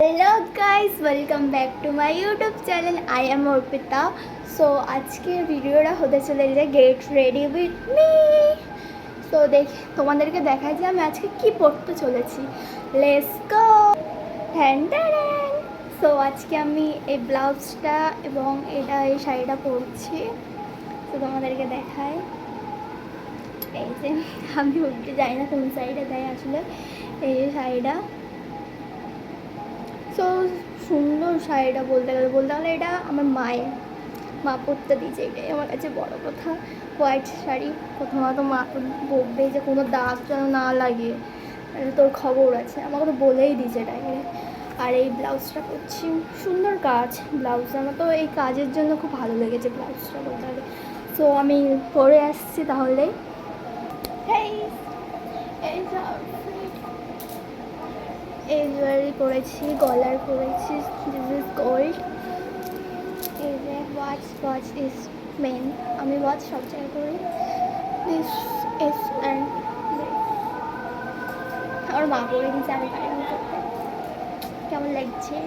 Hello guys, welcome back to my YouTube channel. I am Arpita. So আজকের ভিডিওটা হতে চলেছে get ready with me. So তোমাদেরকে দেখাই যে আমি আজকে কি পরতে চলেছি। Let's go. হ্যান্ড। সো আজকে আমি এই ব্লাউজটা এবং এই শাড়িটা পরছি। তো তোমাদেরকে দেখাই। এই যে আমি উঠতে যাই না কোন সাইডে দেয় আসলে এই যে শাড়িটা। সো সুন্দর শাড়িটা বলতে গেলে এটা আমার মা পরতে দিয়েছে, এটাই আমার কাছে বড় কথা। হোয়াইট শাড়ি, প্রথমত মা বলবে যে কোনো দাগ যেন না লাগে, তোর খবর আছে, আমাকে তো বলেই দিয়েছে ডাইরেক্ট। আর এই ব্লাউজটা করছি, সুন্দর কাজ ব্লাউজ, আমার তো এই কাজের জন্য খুব ভালো লেগেছে ব্লাউজটা বলতে গেলে। সো আমি পরে আসছি তাহলে। এই জুয়েলারি পরেছি, গলার পরেছি, দিস ইজ গোল্ড। এই যে ওয়াচ ইজ মেন, আমি ওয়াচ সব জায়গায় করি। দিস ইজ অ্যান্ড আমার মা করে দিয়েছে, আমি পারি না করতে। কেমন লাগছে?